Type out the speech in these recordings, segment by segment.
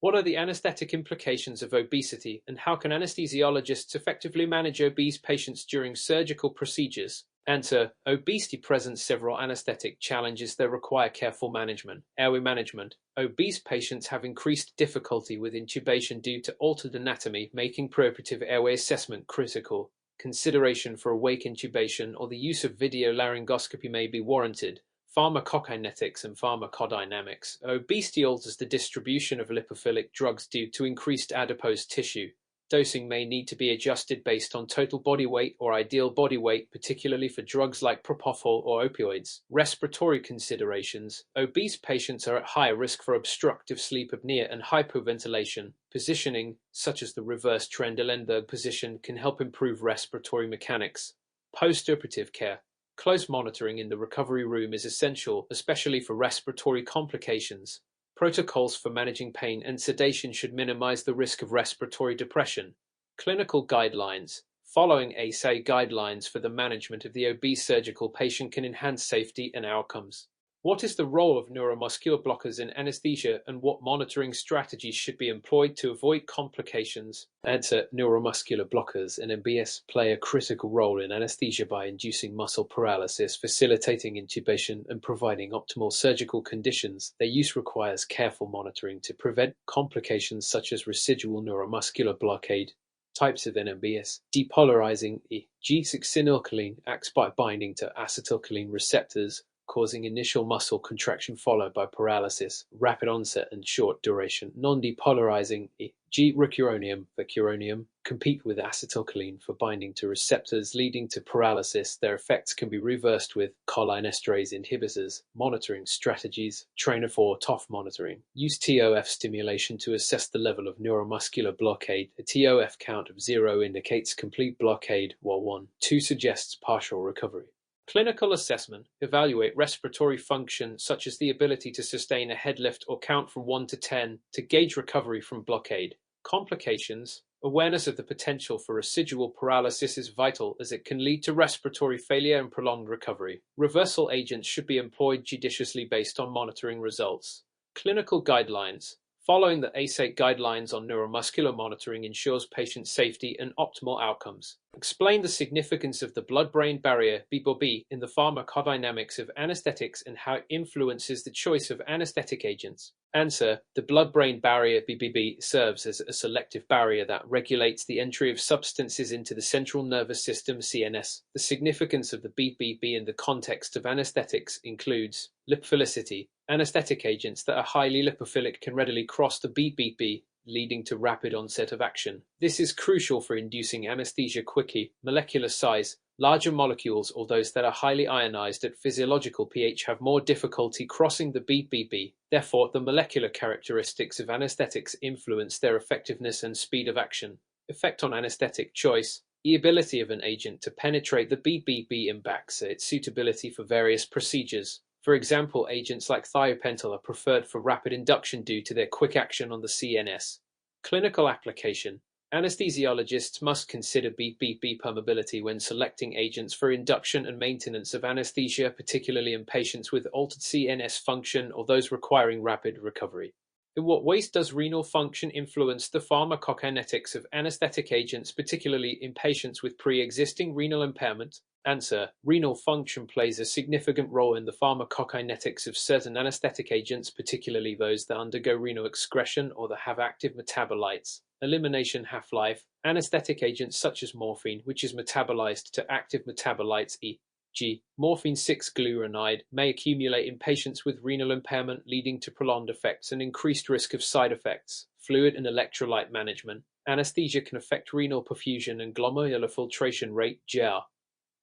What are the anesthetic implications of obesity, and how can anesthesiologists effectively manage obese patients during surgical procedures? Answer: obesity presents several anesthetic challenges that require careful management. Airway management. Obese patients have increased difficulty with intubation due to altered anatomy, making preoperative airway assessment critical. Consideration for awake intubation or the use of video laryngoscopy may be warranted. Pharmacokinetics and pharmacodynamics. Obesity alters the distribution of lipophilic drugs due to increased adipose tissue. Dosing may need to be adjusted based on total body weight or ideal body weight, particularly for drugs like propofol or opioids. Respiratory considerations. Obese patients are at higher risk for obstructive sleep apnea and hypoventilation. Positioning, such as the reverse Trendelenburg position, can help improve respiratory mechanics. Postoperative care. Close monitoring in the recovery room is essential, especially for respiratory complications. Protocols for managing pain and sedation should minimize the risk of respiratory depression. Clinical guidelines. Following ASA guidelines for the management of the obese surgical patient can enhance safety and outcomes. What is the role of neuromuscular blockers in anesthesia, and what monitoring strategies should be employed to avoid complications? Answer: neuromuscular blockers in MBS play a critical role in anesthesia by inducing muscle paralysis, facilitating intubation, and providing optimal surgical conditions. Their use requires careful monitoring to prevent complications such as residual neuromuscular blockade. Types of NMBS. Depolarizing G6-phenylcholine acts by binding to acetylcholine receptors, causing initial muscle contraction followed by paralysis, rapid onset and short duration. Non-depolarizing G-ricuronium, vecuronium, compete with acetylcholine for binding to receptors, leading to paralysis. Their effects can be reversed with cholinesterase inhibitors. Monitoring strategies. Trainer 4 TOF monitoring. Use TOF stimulation to assess the level of neuromuscular blockade. A TOF count of 0 indicates complete blockade, while 2 suggests partial recovery. Clinical assessment. Evaluate respiratory function, such as the ability to sustain a head lift or count from 1 to 10 to gauge recovery from blockade. Complications. Awareness of the potential for residual paralysis is vital, as it can lead to respiratory failure and prolonged recovery. Reversal agents should be employed judiciously based on monitoring results. Clinical guidelines. Following the ASA guidelines on neuromuscular monitoring ensures patient safety and optimal outcomes. Explain the significance of the blood-brain barrier (BBB) in the pharmacodynamics of anesthetics and how it influences the choice of anesthetic agents. Answer: the blood-brain barrier (BBB) serves as a selective barrier that regulates the entry of substances into the central nervous system (CNS). The significance of the BBB in the context of anesthetics includes lipophilicity. Anesthetic agents that are highly lipophilic can readily cross the BBB, leading to rapid onset of action. This is crucial for inducing anesthesia quickly. Molecular size. Larger molecules, or those that are highly ionized at physiological pH, have more difficulty crossing the BBB. Therefore, the molecular characteristics of anesthetics influence their effectiveness and speed of action. Effect on anesthetic choice. The ability of an agent to penetrate the BBB impacts its suitability for various procedures. For example, agents like thiopental are preferred for rapid induction due to their quick action on the CNS. Clinical application. Anesthesiologists must consider BBB permeability when selecting agents for induction and maintenance of anesthesia, particularly in patients with altered CNS function or those requiring rapid recovery. In what ways does renal function influence the pharmacokinetics of anesthetic agents, particularly in patients with pre-existing renal impairment? Answer: renal function plays a significant role in the pharmacokinetics of certain anesthetic agents, particularly those that undergo renal excretion or that have active metabolites. Elimination half-life. Anesthetic agents such as morphine, which is metabolized to active metabolites e.g. morphine 6-glucuronide, may accumulate in patients with renal impairment, leading to prolonged effects and increased risk of side effects. Fluid and electrolyte management. Anesthesia can affect renal perfusion and glomerular filtration rate (GER).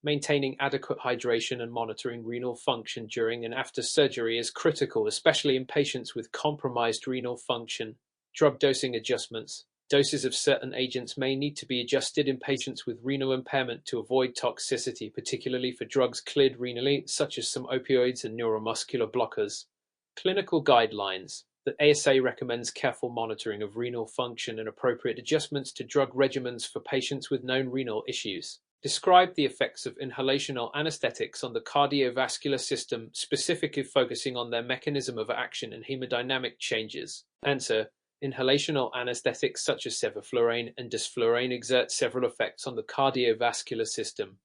Maintaining adequate hydration and monitoring renal function during and after surgery is critical, especially in patients with compromised renal function. Drug dosing adjustments. Doses of certain agents may need to be adjusted in patients with renal impairment to avoid toxicity, particularly for drugs cleared renally, such as some opioids and neuromuscular blockers. Clinical guidelines. The ASA recommends careful monitoring of renal function and appropriate adjustments to drug regimens for patients with known renal issues. Describe the effects of inhalational anesthetics on the cardiovascular system, specifically focusing on their mechanism of action and hemodynamic changes. Answer: Inhalational anesthetics such as sevoflurane and desflurane exert several effects on the cardiovascular system.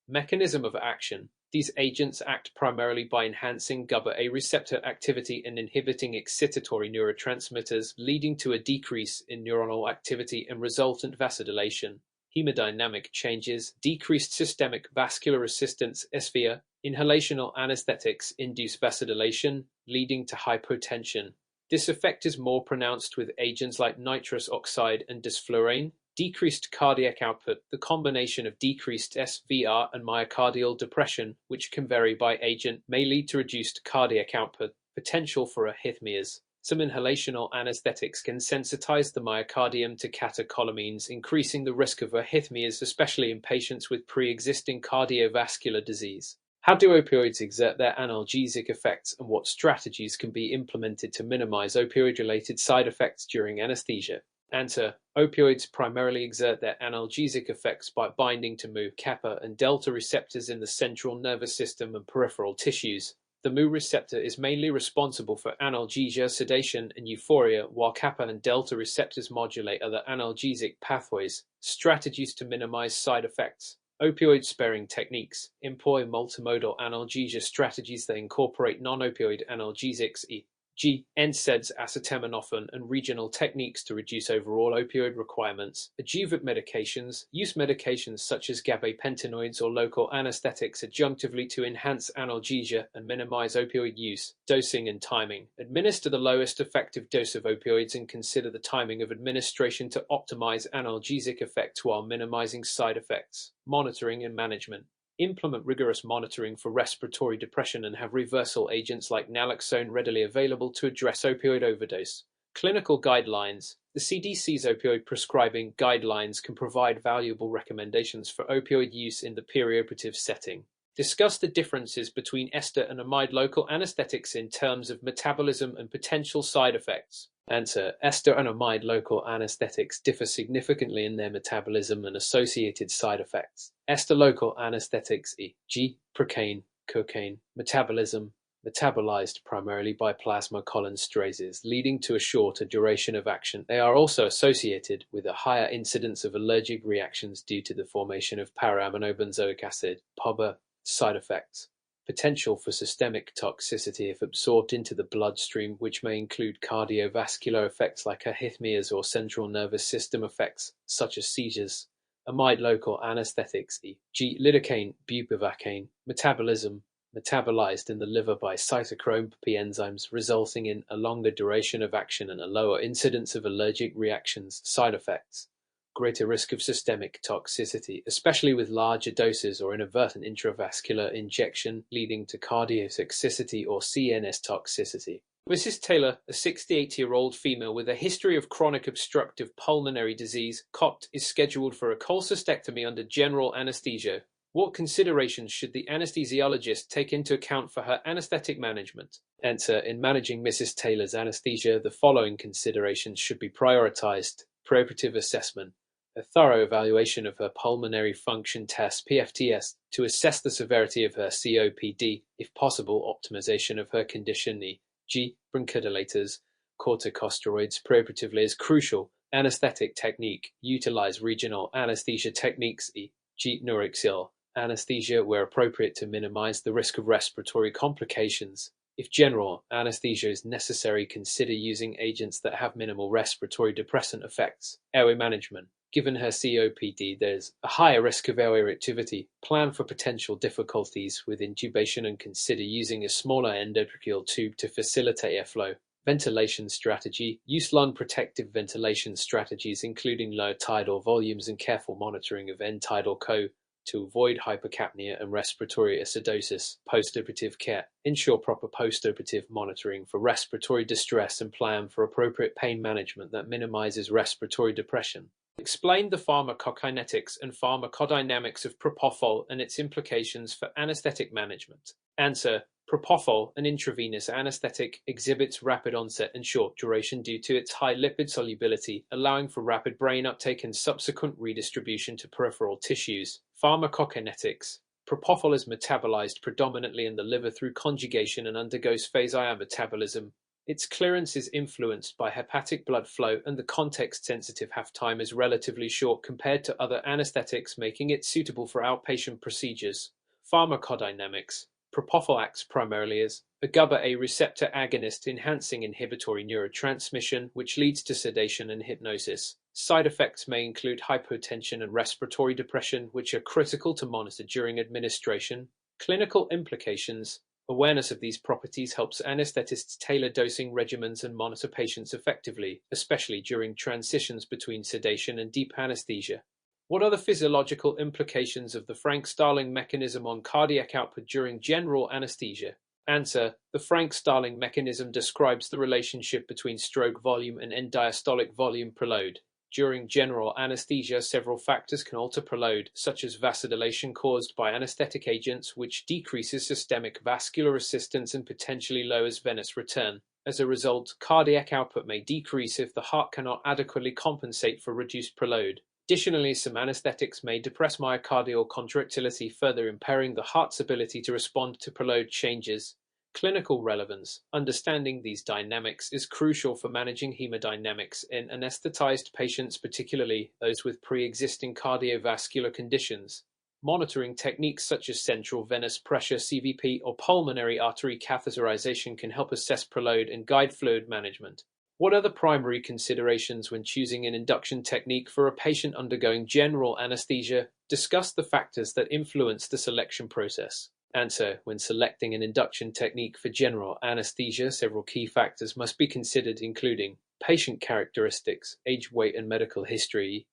Mechanism of action. These agents act primarily by enhancing GABA-A receptor activity and inhibiting excitatory neurotransmitters, leading to a decrease in neuronal activity and resultant vasodilation. Hemodynamic changes. Decreased systemic vascular resistance (SVR). Inhalational anesthetics induce vasodilation, leading to hypotension. This effect is more pronounced with agents like nitrous oxide and desflurane. Decreased cardiac output. The combination of decreased SVR and myocardial depression, which can vary by agent, may lead to reduced cardiac output. Potential for arrhythmias. Some inhalational anesthetics can sensitize the myocardium to catecholamines, increasing the risk of arrhythmias, especially in patients with pre-existing cardiovascular disease. How do opioids exert their analgesic effects, and what strategies can be implemented to minimize opioid-related side effects during anesthesia? Answer. Opioids primarily exert their analgesic effects by binding to mu, kappa, and delta receptors in the central nervous system and peripheral tissues. The mu receptor is mainly responsible for analgesia, sedation, and euphoria, while kappa and delta receptors modulate other analgesic pathways. Strategies to minimize side effects. Opioid-sparing techniques. Employ multimodal analgesia strategies that incorporate non-opioid analgesics, e.g., NSAIDs, acetaminophen, and regional techniques to reduce overall opioid requirements. Adjuvant medications. Use medications such as gabapentinoids or local anesthetics adjunctively to enhance analgesia and minimize opioid use. Dosing and timing. Administer the lowest effective dose of opioids and consider the timing of administration to optimize analgesic effects while minimizing side effects. Monitoring and management. Implement rigorous monitoring for respiratory depression and have reversal agents like naloxone readily available to address opioid overdose. Clinical guidelines. The CDC's opioid prescribing guidelines can provide valuable recommendations for opioid use in the perioperative setting. Discuss the differences between ester and amide local anesthetics in terms of metabolism and potential side effects. Answer. Ester and amide local anesthetics differ significantly in their metabolism and associated side effects. Ester local anesthetics, e.g., procaine, cocaine, metabolism, metabolized primarily by plasma cholinestrases, leading to a shorter duration of action. They are also associated with a higher incidence of allergic reactions due to the formation of para-aminobenzoic acid, PABA. Side effects. Potential for systemic toxicity if absorbed into the bloodstream, which may include cardiovascular effects like arrhythmias or central nervous system effects, such as seizures. Amide local anesthetics, e.g., lidocaine, bupivacaine. Metabolism. Metabolized in the liver by cytochrome P enzymes, resulting in a longer duration of action and a lower incidence of allergic reactions. Side effects. Greater risk of systemic toxicity, especially with larger doses or inadvertent intravascular injection, leading to cardiotoxicity or CNS toxicity. Mrs. Taylor, a 68-year-old female with a history of chronic obstructive pulmonary disease, COPD, is scheduled for a cholecystectomy under general anesthesia. What considerations should the anesthesiologist take into account for her anesthetic management? Answer. In managing Mrs. Taylor's anesthesia, the following considerations should be prioritized. Preoperative assessment. A thorough evaluation of her pulmonary function test (PFTS) to assess the severity of her COPD, if possible optimization of her condition, e.g. bronchodilators, corticosteroids preoperatively is crucial. Anesthetic technique. Utilize regional anesthesia techniques, e.g. Norexil anesthesia where appropriate to minimize the risk of respiratory complications. If general anesthesia is necessary, consider using agents that have minimal respiratory depressant effects. Airway management. Given her COPD, there's a higher risk of airway reactivity. Plan for potential difficulties with intubation and consider using a smaller endotracheal tube to facilitate airflow. Ventilation strategy. Use lung protective ventilation strategies, including low tidal volumes and careful monitoring of end tidal co to avoid hypercapnia and respiratory acidosis. Postoperative care. Ensure proper postoperative monitoring for respiratory distress and plan for appropriate pain management that minimizes respiratory depression. Explain the pharmacokinetics and pharmacodynamics of propofol and its implications for anesthetic management. Answer. Propofol, an intravenous anesthetic, exhibits rapid onset and short duration due to its high lipid solubility, allowing for rapid brain uptake and subsequent redistribution to peripheral tissues. Pharmacokinetics. Propofol is metabolized predominantly in the liver through conjugation and undergoes phase-I metabolism. Its clearance is influenced by hepatic blood flow, and the context-sensitive half-time is relatively short compared to other anesthetics, making it suitable for outpatient procedures. Pharmacodynamics. Propofol acts primarily as a GABA-A receptor agonist, enhancing inhibitory neurotransmission, which leads to sedation and hypnosis. Side effects may include hypotension and respiratory depression, which are critical to monitor during administration. Clinical implications. Awareness of these properties helps anesthetists tailor dosing regimens and monitor patients effectively, especially during transitions between sedation and deep anesthesia. What are the physiological implications of the Frank-Starling mechanism on cardiac output during general anesthesia? Answer: the Frank-Starling mechanism describes the relationship between stroke volume and end-diastolic volume preload. During general anesthesia, several factors can alter preload, such as vasodilation caused by anesthetic agents, which decreases systemic vascular resistance and potentially lowers venous return. As a result, cardiac output may decrease if the heart cannot adequately compensate for reduced preload. Additionally, some anesthetics may depress myocardial contractility, further impairing the heart's ability to respond to preload changes. Clinical relevance. Understanding these dynamics is crucial for managing hemodynamics in anesthetized patients, particularly those with pre-existing cardiovascular conditions. Monitoring techniques such as central venous pressure (CVP) or pulmonary artery catheterization can help assess preload and guide fluid management. What are the primary considerations when choosing an induction technique for a patient undergoing general anesthesia? Discuss the factors that influence the selection process. Answer: when selecting an induction technique for general anesthesia, several key factors must be considered, including patient characteristics, age, weight, and medical history.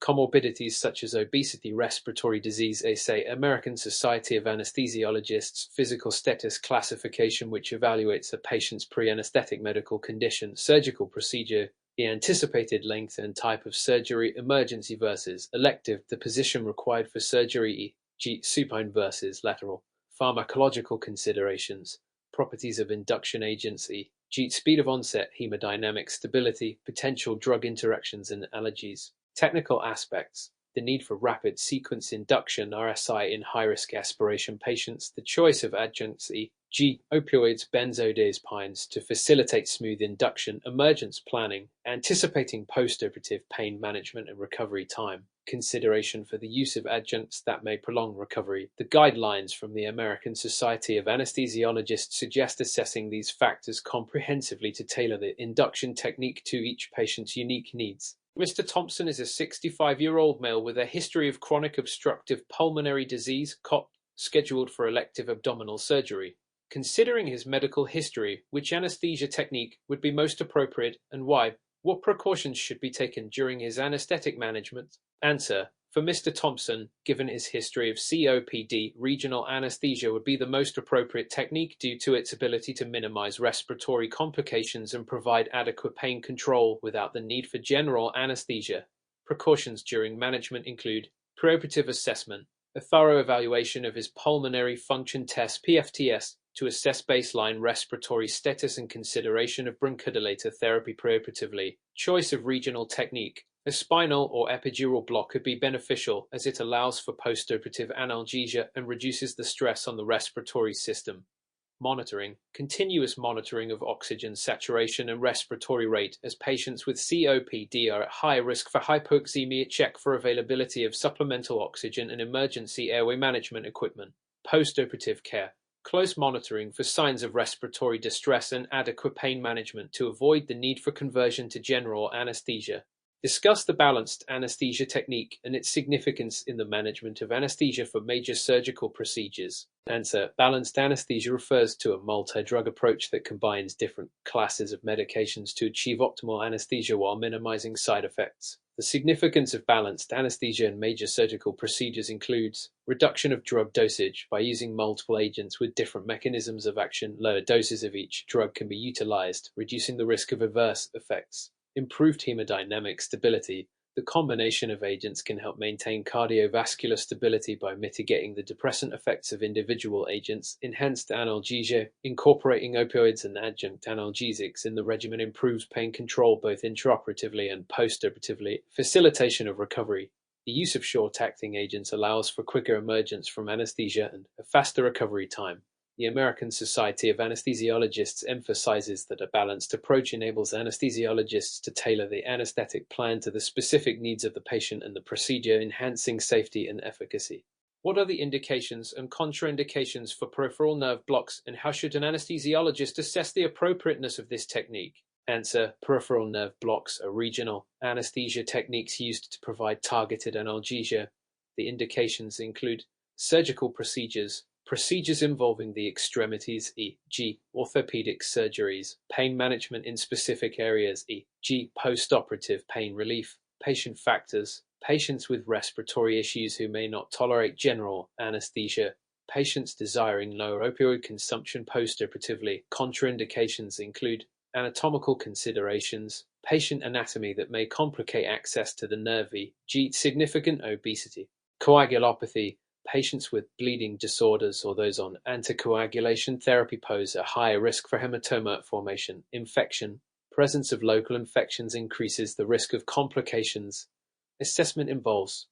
Comorbidities such as obesity, respiratory disease, ASA, American Society of Anesthesiologists, physical status classification, which evaluates a patient's pre-anesthetic medical condition, surgical procedure, the anticipated length and type of surgery, emergency versus elective, the position required for surgery, supine versus lateral, pharmacological considerations, properties of induction agents, speed of onset, hemodynamic stability, potential drug interactions, and allergies. Technical aspects. The need for rapid sequence induction (RSI) in high-risk aspiration patients, the choice of adjuncts opioids, benzodiazepines to facilitate smooth induction, emergence planning, anticipating postoperative pain management and recovery time, consideration for the use of adjuncts that may prolong recovery. The guidelines from the American Society of Anesthesiologists suggest assessing these factors comprehensively to tailor the induction technique to each patient's unique needs. Mr. Thompson is a 65-year-old male with a history of chronic obstructive pulmonary disease, COPD, scheduled for elective abdominal surgery. Considering his medical history, which anesthesia technique would be most appropriate and why? What precautions should be taken during his anesthetic management? Answer: for Mr. Thompson, given his history of COPD, regional anesthesia would be the most appropriate technique due to its ability to minimize respiratory complications and provide adequate pain control without the need for general anesthesia. Precautions during management include preoperative assessment, a thorough evaluation of his pulmonary function test (PFTS) to assess baseline respiratory status and consideration of bronchodilator therapy preoperatively. Choice of regional technique. A spinal or epidural block could be beneficial as it allows for postoperative analgesia and reduces the stress on the respiratory system. Monitoring. Continuous monitoring of oxygen saturation and respiratory rate, as patients with COPD are at high risk for hypoxemia. Check for availability of supplemental oxygen and emergency airway management equipment. Postoperative care. Close monitoring for signs of respiratory distress and adequate pain management to avoid the need for conversion to general anesthesia. Discuss the balanced anesthesia technique and its significance in the management of anesthesia for major surgical procedures. Answer: balanced anesthesia refers to a multi-drug approach that combines different classes of medications to achieve optimal anesthesia while minimizing side effects. The significance of balanced anesthesia in major surgical procedures includes reduction of drug dosage. By using multiple agents with different mechanisms of action, lower doses of each drug can be utilized, reducing the risk of adverse effects. Improved hemodynamic stability. The combination of agents can help maintain cardiovascular stability by mitigating the depressant effects of individual agents. Enhanced analgesia. Incorporating opioids and adjunct analgesics in the regimen improves pain control both intraoperatively and postoperatively. Facilitation of recovery. The use of short-acting agents allows for quicker emergence from anesthesia and a faster recovery time. The American Society of Anesthesiologists emphasizes that a balanced approach enables anesthesiologists to tailor the anesthetic plan to the specific needs of the patient and the procedure, enhancing safety and efficacy. What are the indications and contraindications for peripheral nerve blocks, and how should an anesthesiologist assess the appropriateness of this technique? Answer: peripheral nerve blocks are regional anesthesia techniques used to provide targeted analgesia. The indications include surgical procedures, procedures involving the extremities, e.g., orthopedic surgeries, pain management in specific areas, e.g., post-operative pain relief, patient factors, patients with respiratory issues who may not tolerate general anesthesia, patients desiring low opioid consumption post-operatively. Contraindications include anatomical considerations, patient anatomy that may complicate access to the nerve, e.g., significant obesity, coagulopathy. Patients with bleeding disorders or those on anticoagulation therapy pose a higher risk for hematoma formation. Infection. Presence of local infections increases the risk of complications. Assessment involves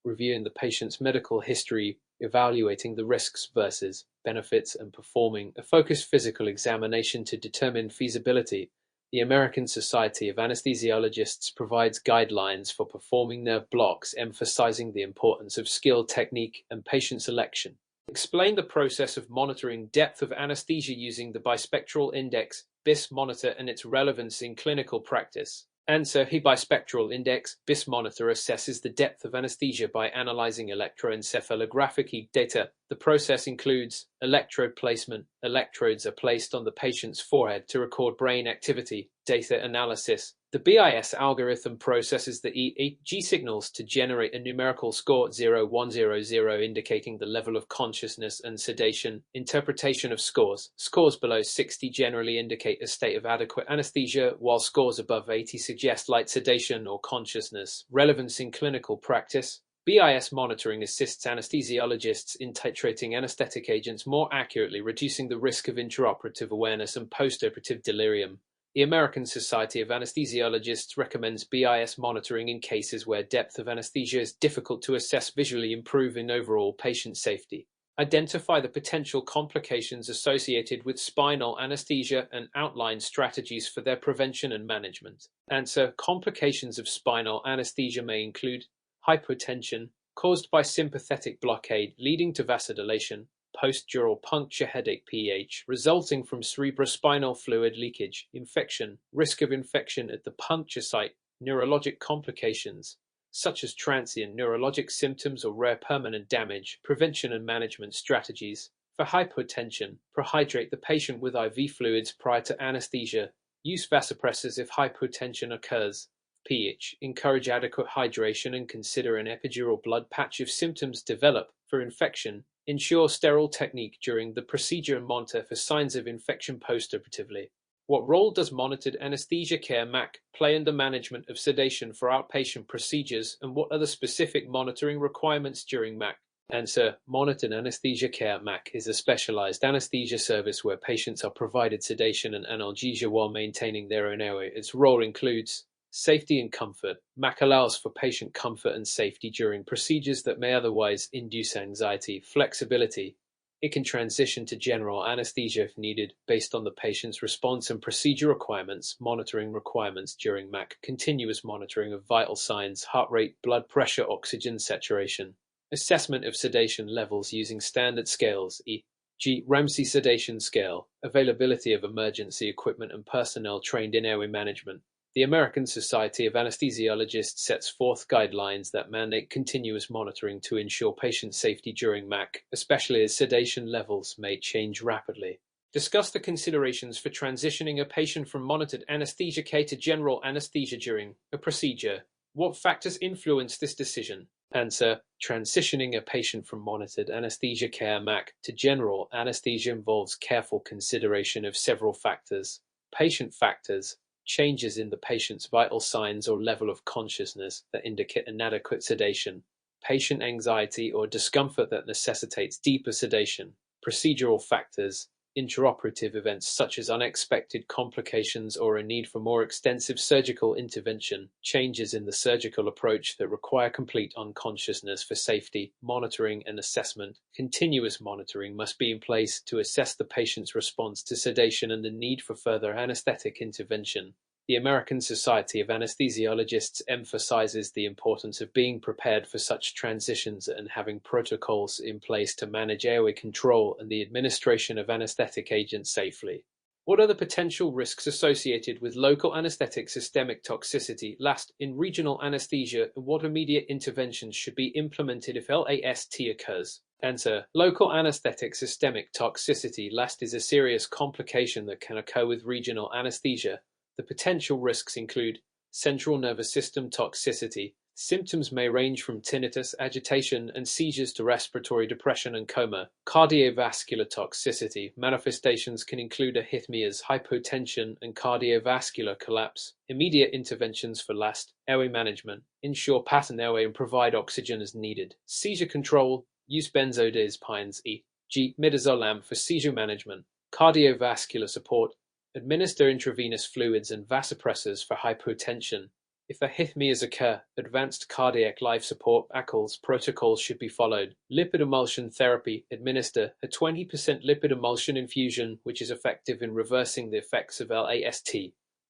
reviewing the patient's medical history, evaluating the risks versus benefits, and performing a focused physical examination to determine feasibility. The American Society of Anesthesiologists provides guidelines for performing nerve blocks, emphasizing the importance of skill, technique, and patient selection. Explain the process of monitoring depth of anesthesia using the bispectral index (BIS) monitor and its relevance in clinical practice. Answer: the bispectral index (BIS) monitor assesses the depth of anesthesia by analyzing electroencephalographic data. The process includes electrode placement. Electrodes are placed on the patient's forehead to record brain activity. Data analysis. The BIS algorithm processes the EEG signals to generate a numerical score 0100 indicating the level of consciousness and sedation. Interpretation of scores. Scores below 60 generally indicate a state of adequate anesthesia, while scores above 80 suggest light sedation or consciousness. Relevance in clinical practice. BIS monitoring assists anesthesiologists in titrating anesthetic agents more accurately, reducing the risk of intraoperative awareness and postoperative delirium. The American Society of Anesthesiologists recommends BIS monitoring in cases where depth of anesthesia is difficult to assess, visually improving overall patient safety. Identify the potential complications associated with spinal anesthesia and outline strategies for their prevention and management. Answer: complications of spinal anesthesia may include hypotension caused by sympathetic blockade leading to vasodilation, post-dural puncture headache (PH) resulting from cerebrospinal fluid leakage, infection, risk of infection at the puncture site, neurologic complications such as transient neurologic symptoms or rare permanent damage. Prevention and management strategies. For hypotension, prehydrate the patient with IV fluids prior to anesthesia. Use vasopressors if hypotension occurs. PH. Encourage adequate hydration and consider an epidural blood patch if symptoms develop. For infection, ensure sterile technique during the procedure and monitor for signs of infection postoperatively. What role does monitored anesthesia care (MAC) play in the management of sedation for outpatient procedures, and what are the specific monitoring requirements during MAC? Answer: monitored anesthesia care (MAC) is a specialized anesthesia service where patients are provided sedation and analgesia while maintaining their own airway. Its role includes safety and comfort. MAC allows for patient comfort and safety during procedures that may otherwise induce anxiety. Flexibility. It can transition to general anesthesia if needed, based on the patient's response and procedure requirements. Monitoring requirements during MAC: continuous monitoring of vital signs, heart rate, blood pressure, oxygen saturation. Assessment of sedation levels using standard scales, e.g., Ramsay sedation scale. Availability of emergency equipment and personnel trained in airway management. The American Society of Anesthesiologists sets forth guidelines that mandate continuous monitoring to ensure patient safety during MAC, especially as sedation levels may change rapidly. Discuss the considerations for transitioning a patient from monitored anesthesia care to general anesthesia during a procedure. What factors influence this decision? Answer: transitioning a patient from monitored anesthesia care (MAC) to general anesthesia involves careful consideration of several factors. Patient factors: changes in the patient's vital signs or level of consciousness that indicate inadequate sedation, patient anxiety or discomfort that necessitates deeper sedation. Procedural factors: Intraoperative events such as unexpected complications or a need for more extensive surgical intervention, changes in the surgical approach that require complete unconsciousness for safety, monitoring, and assessment. Continuous monitoring must be in place to assess the patient's response to sedation and the need for further anesthetic intervention. The American Society of Anesthesiologists emphasizes the importance of being prepared for such transitions and having protocols in place to manage airway control and the administration of anesthetic agents safely. What are the potential risks associated with local anesthetic systemic toxicity (LAST) in regional anesthesia, and what immediate interventions should be implemented if LAST occurs? Answer: local anesthetic systemic toxicity (LAST) is a serious complication that can occur with regional anesthesia. The potential risks include central nervous system toxicity. Symptoms may range from tinnitus, agitation, and seizures to respiratory depression and coma. Cardiovascular toxicity. Manifestations can include arrhythmias, hypotension, and cardiovascular collapse. Immediate interventions for LAST: airway management. Ensure pattern airway and provide oxygen as needed. Seizure control. Use benzodiazepines e.g. midazolam for seizure management. Cardiovascular support. Administer intravenous fluids and vasopressors for hypotension. If arrhythmias occur, advanced cardiac life support (ACLS) protocols should be followed. Lipid emulsion therapy. Administer a 20% lipid emulsion infusion, which is effective in reversing the effects of LAST.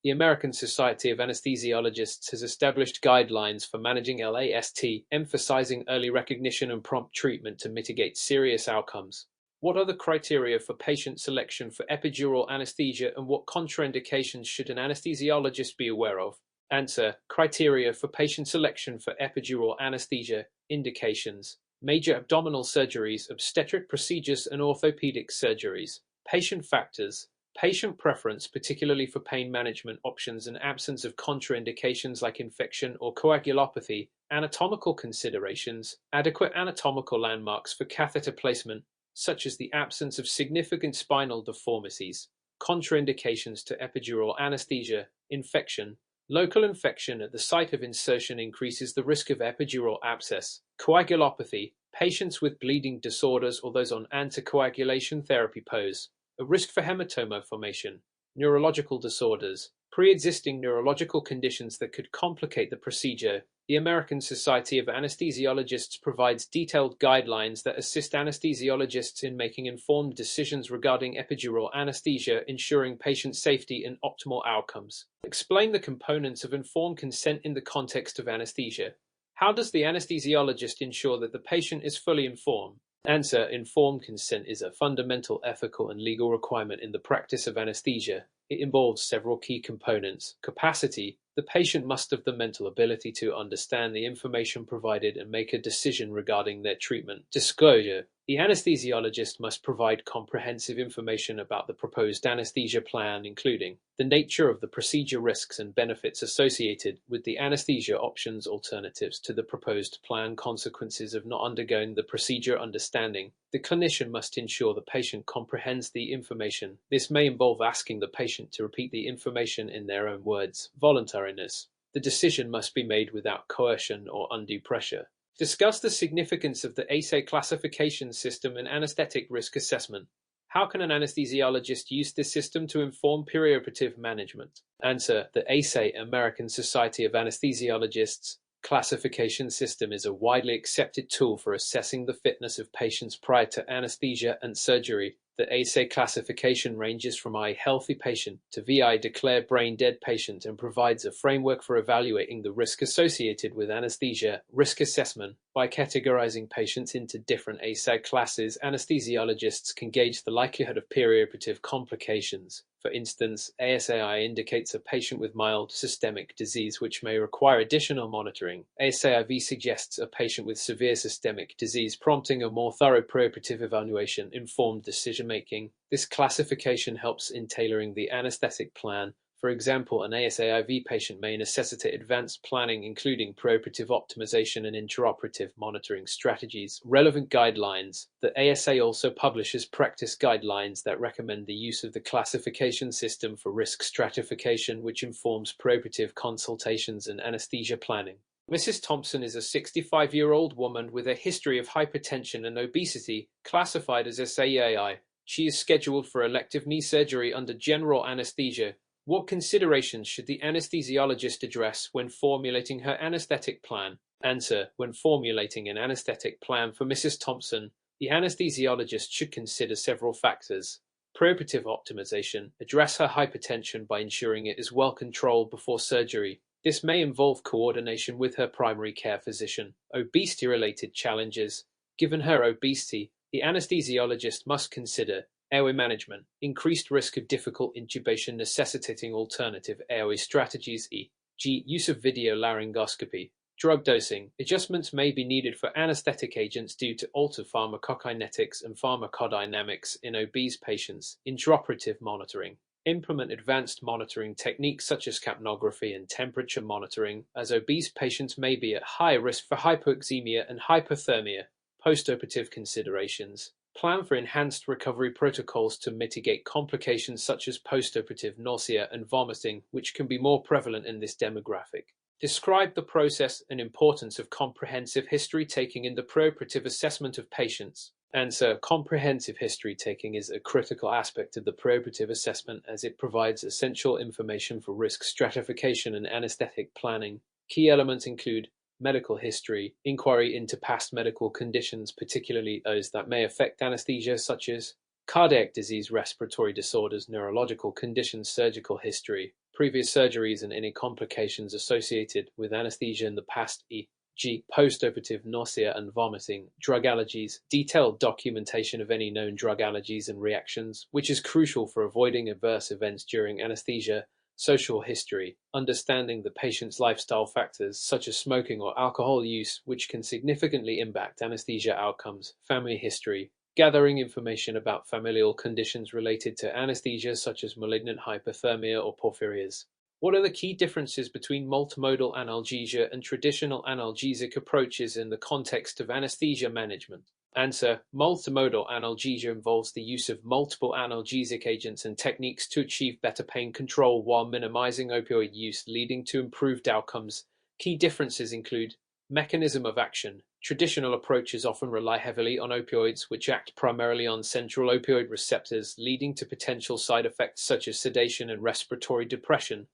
The American Society of Anesthesiologists has established guidelines for managing LAST, emphasizing early recognition and prompt treatment to mitigate serious outcomes. What are the criteria for patient selection for epidural anesthesia, and what contraindications should an anesthesiologist be aware of? Answer: criteria for patient selection for epidural anesthesia. Indications: major abdominal surgeries, obstetric procedures, and orthopedic surgeries. Patient factors: patient preference, particularly for pain management options and absence of contraindications like infection or coagulopathy. Anatomical considerations: adequate anatomical landmarks for catheter placement, such as the absence of significant spinal deformities. Contraindications to epidural anesthesia: infection. Local infection at the site of insertion increases the risk of epidural abscess. Coagulopathy. Patients with bleeding disorders or those on anticoagulation therapy pose a risk for hematoma formation. Neurological disorders. Pre-existing neurological conditions that could complicate the procedure. The American Society of Anesthesiologists provides detailed guidelines that assist anesthesiologists in making informed decisions regarding epidural anesthesia, ensuring patient safety and optimal outcomes. Explain the components of informed consent in the context of anesthesia. How does the anesthesiologist ensure that the patient is fully informed? Answer: informed consent is a fundamental ethical and legal requirement in the practice of anesthesia. It involves several key components. Capacity. The patient must have the mental ability to understand the information provided and make a decision regarding their treatment. Disclosure. The anesthesiologist must provide comprehensive information about the proposed anesthesia plan, including the nature of the procedure, risks and benefits associated with the anesthesia options, alternatives to the proposed plan, consequences of not undergoing the procedure, understanding. The clinician must ensure the patient comprehends the information. This may involve asking the patient to repeat the information in their own words. Voluntariness. The decision must be made without coercion or undue pressure. Discuss the significance of the ASE classification system and anesthetic risk assessment. How can an anesthesiologist use this system to inform perioperative management? Answer: the ASE, American Society of Anesthesiologists, classification system is a widely accepted tool for assessing the fitness of patients prior to anesthesia and surgery. The ASE classification ranges from I healthy patient to VI declared brain dead patient and provides a framework for evaluating the risk associated with anesthesia. Risk assessment. By categorizing patients into different ASE classes, anesthesiologists can gauge the likelihood of perioperative complications. For instance, ASAI indicates a patient with mild systemic disease which may require additional monitoring. ASAIV suggests a patient with severe systemic disease, prompting a more thorough preoperative evaluation, informed decision-making. This classification helps in tailoring the anesthetic plan. For example, an ASAIV patient may necessitate advanced planning, including preoperative optimization and intraoperative monitoring strategies. Relevant guidelines. The ASA also publishes practice guidelines that recommend the use of the classification system for risk stratification, which informs preoperative consultations and anesthesia planning. Mrs. Thompson is a 65-year-old woman with a history of hypertension and obesity, classified as SAEI. She is scheduled for elective knee surgery under general anesthesia. What considerations should the anesthesiologist address when formulating her anesthetic plan? Answer: when formulating an anesthetic plan for Mrs. Thompson, the anesthesiologist should consider several factors. Preoperative optimization: address her hypertension by ensuring it is well controlled before surgery. This may involve coordination with her primary care physician. Obesity-related challenges: given her obesity, the anesthesiologist must consider airway management, increased risk of difficult intubation necessitating alternative airway strategies, e.g., use of video laryngoscopy. Drug dosing: adjustments may be needed for anesthetic agents due to altered pharmacokinetics and pharmacodynamics in obese patients. Intraoperative monitoring: implement advanced monitoring techniques such as capnography and temperature monitoring, as obese patients may be at high risk for hypoxemia and hypothermia. Postoperative considerations: plan for enhanced recovery protocols to mitigate complications such as postoperative nausea and vomiting, which can be more prevalent in this demographic. Describe the process and importance of comprehensive history taking in the preoperative assessment of patients. Answer: comprehensive history taking is a critical aspect of the preoperative assessment as it provides essential information for risk stratification and anesthetic planning. Key elements include medical history, inquiry into past medical conditions, particularly those that may affect anesthesia, such as cardiac disease, respiratory disorders, neurological conditions, surgical history, previous surgeries and any complications associated with anesthesia in the past, e.g., postoperative nausea and vomiting, drug allergies, detailed documentation of any known drug allergies and reactions, which is crucial for avoiding adverse events during anesthesia. Social history: understanding the patient's lifestyle factors such as smoking or alcohol use, which can significantly impact anesthesia outcomes. Family history: gathering information about familial conditions related to anesthesia such as malignant hypothermia or porphyrias. What are the key differences between multimodal analgesia and traditional analgesic approaches in the context of anesthesia management? Answer: multimodal analgesia involves the use of multiple analgesic agents and techniques to achieve better pain control while minimizing opioid use, leading to improved outcomes. Key differences include mechanism of action. Traditional approaches often rely heavily on opioids, which act primarily on central opioid receptors, leading to potential side effects such as sedation and respiratory depression.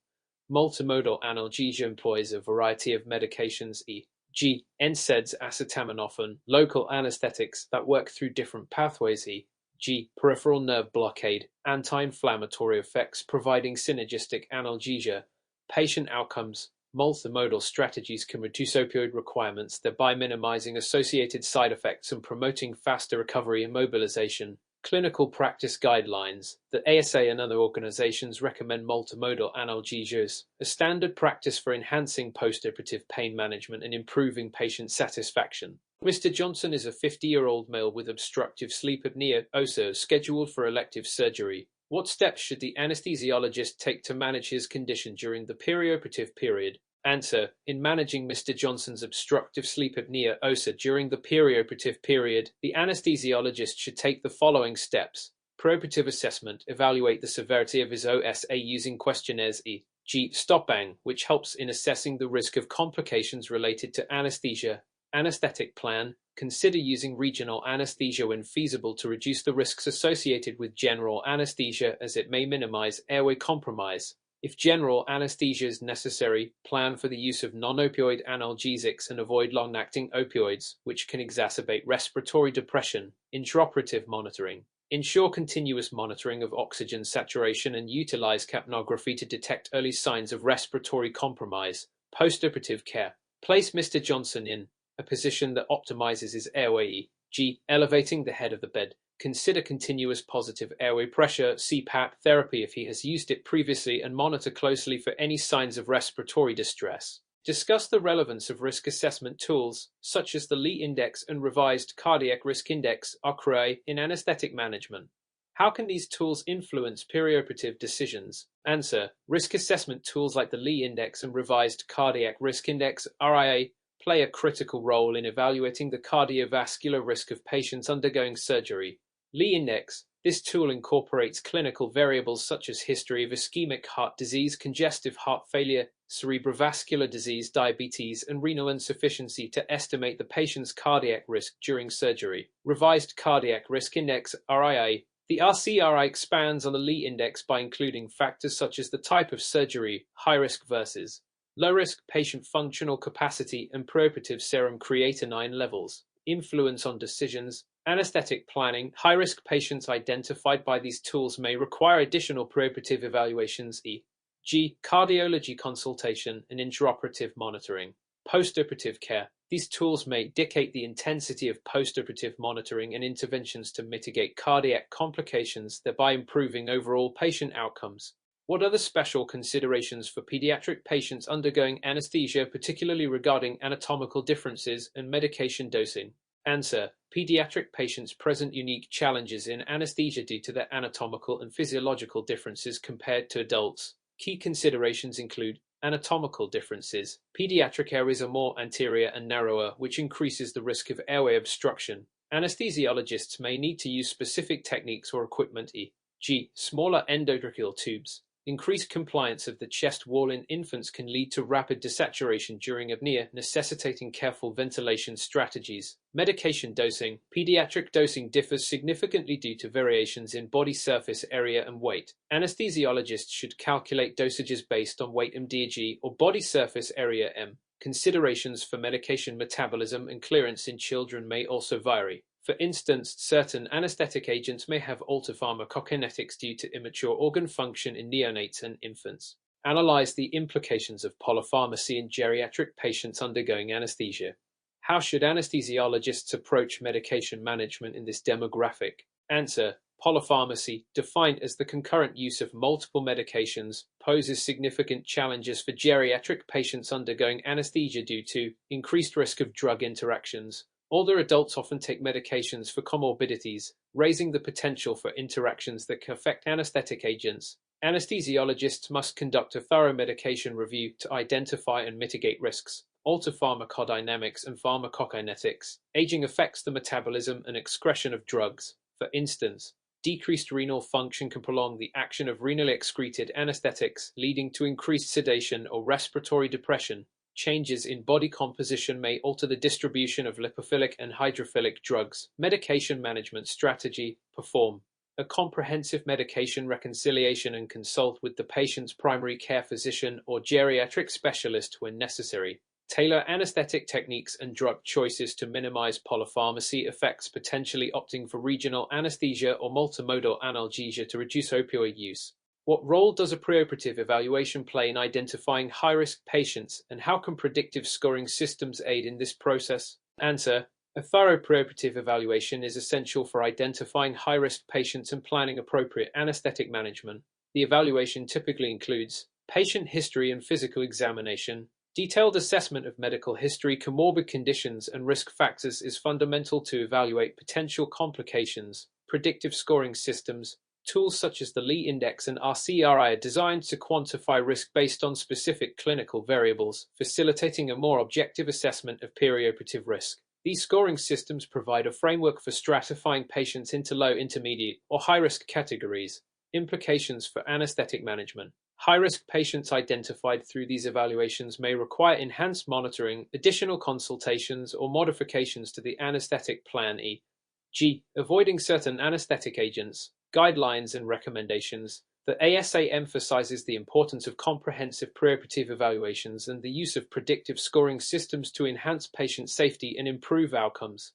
Multimodal analgesia employs a variety of medications, e.g., NSAIDs, acetaminophen, local anesthetics that work through different pathways, e.g., peripheral nerve blockade, anti-inflammatory effects, providing synergistic analgesia. Patient outcomes: multimodal strategies can reduce opioid requirements, thereby minimizing associated side effects and promoting faster recovery and mobilization. Clinical practice guidelines: the ASA and other organizations recommend multimodal analgesia as a standard practice for enhancing postoperative pain management and improving patient satisfaction. Mr. Johnson is a 50-year-old male with obstructive sleep apnea (OSA) scheduled for elective surgery. What steps should the anesthesiologist take to manage his condition during the perioperative period? Answer: in managing Mr. Johnson's obstructive sleep apnea (OSA) during the perioperative period, the anesthesiologist should take the following steps. Preoperative assessment: evaluate the severity of his OSA using questionnaires, e.g., stop-bang, which helps in assessing the risk of complications related to anesthesia. Anesthetic plan: consider using regional anesthesia when feasible to reduce the risks associated with general anesthesia, as it may minimize airway compromise. If general anesthesia is necessary, plan for the use of non-opioid analgesics and avoid long-acting opioids, which can exacerbate respiratory depression. Intraoperative monitoring: ensure continuous monitoring of oxygen saturation and utilize capnography to detect early signs of respiratory compromise. Postoperative care: place Mr. Johnson in a position that optimizes his airway, e.g., elevating the head of the bed. Consider continuous positive airway pressure (CPAP) therapy if he has used it previously, and monitor closely for any signs of respiratory distress. Discuss the relevance of risk assessment tools, such as the Lee Index and Revised Cardiac Risk Index (RCRI), in anesthetic management. How can these tools influence perioperative decisions? Answer: risk assessment tools like the Lee Index and Revised Cardiac Risk Index (RIA) play a critical role in evaluating the cardiovascular risk of patients undergoing surgery. Lee Index: this tool incorporates clinical variables such as history of ischemic heart disease, congestive heart failure, cerebrovascular disease, diabetes, and renal insufficiency to estimate the patient's cardiac risk during surgery. Revised Cardiac Risk Index (RIA): The RCRI expands on the Lee index by including factors such as the type of surgery, high risk versus low risk, patient functional capacity, and preoperative serum creatinine levels, influence on decisions, anesthetic planning. High risk patients identified by these tools may require additional preoperative evaluations, e.g., cardiology consultation and intraoperative monitoring. Postoperative care. These tools may dictate the intensity of postoperative monitoring and interventions to mitigate cardiac complications, thereby improving overall patient outcomes. What are the special considerations for pediatric patients undergoing anesthesia, particularly regarding anatomical differences and medication dosing? Answer: pediatric patients present unique challenges in anesthesia due to their anatomical and physiological differences compared to adults. Key considerations include anatomical differences. Pediatric airways are more anterior and narrower, which increases the risk of airway obstruction. Anesthesiologists may need to use specific techniques or equipment, e.g., smaller endotracheal tubes. Increased compliance of the chest wall in infants can lead to rapid desaturation during apnea, necessitating careful ventilation strategies. Medication dosing. Pediatric dosing differs significantly due to variations in body surface area and weight. Anesthesiologists should calculate dosages based on weight mdg or body surface area m. Considerations for medication metabolism and clearance in children may also vary. For instance, certain anesthetic agents may have altered pharmacokinetics due to immature organ function in neonates and infants. Analyze the implications of polypharmacy in geriatric patients undergoing anesthesia. How should anesthesiologists approach medication management in this demographic? Answer: polypharmacy, defined as the concurrent use of multiple medications, poses significant challenges for geriatric patients undergoing anesthesia due to increased risk of drug interactions. Older adults often take medications for comorbidities, raising the potential for interactions that can affect anesthetic agents. Anesthesiologists must conduct a thorough medication review to identify and mitigate risks. Alter pharmacodynamics and pharmacokinetics. Aging affects the metabolism and excretion of drugs. For instance, decreased renal function can prolong the action of renally excreted anesthetics, leading to increased sedation or respiratory depression. Changes in body composition may alter the distribution of lipophilic and hydrophilic drugs. Medication management strategy. Perform a comprehensive medication reconciliation and consult with the patient's primary care physician or geriatric specialist when necessary. Tailor anesthetic techniques and drug choices to minimize polypharmacy effects, potentially opting for regional anesthesia or multimodal analgesia to reduce opioid use. What role does a preoperative evaluation play in identifying high-risk patients, and how can predictive scoring systems aid in this process? Answer: a thorough preoperative evaluation is essential for identifying high-risk patients and planning appropriate anesthetic management. The evaluation typically includes patient history and physical examination. Detailed assessment of medical history, comorbid conditions, and risk factors is fundamental to evaluate potential complications. Predictive scoring systems. Tools such as the Lee Index and RCRI are designed to quantify risk based on specific clinical variables, facilitating a more objective assessment of perioperative risk. These scoring systems provide a framework for stratifying patients into low, intermediate, or high-risk categories. Implications for anesthetic management. High-risk patients identified through these evaluations may require enhanced monitoring, additional consultations, or modifications to the anesthetic plan, e.g., avoiding certain anesthetic agents. Guidelines and recommendations. The ASA emphasizes the importance of comprehensive preoperative evaluations and the use of predictive scoring systems to enhance patient safety and improve outcomes.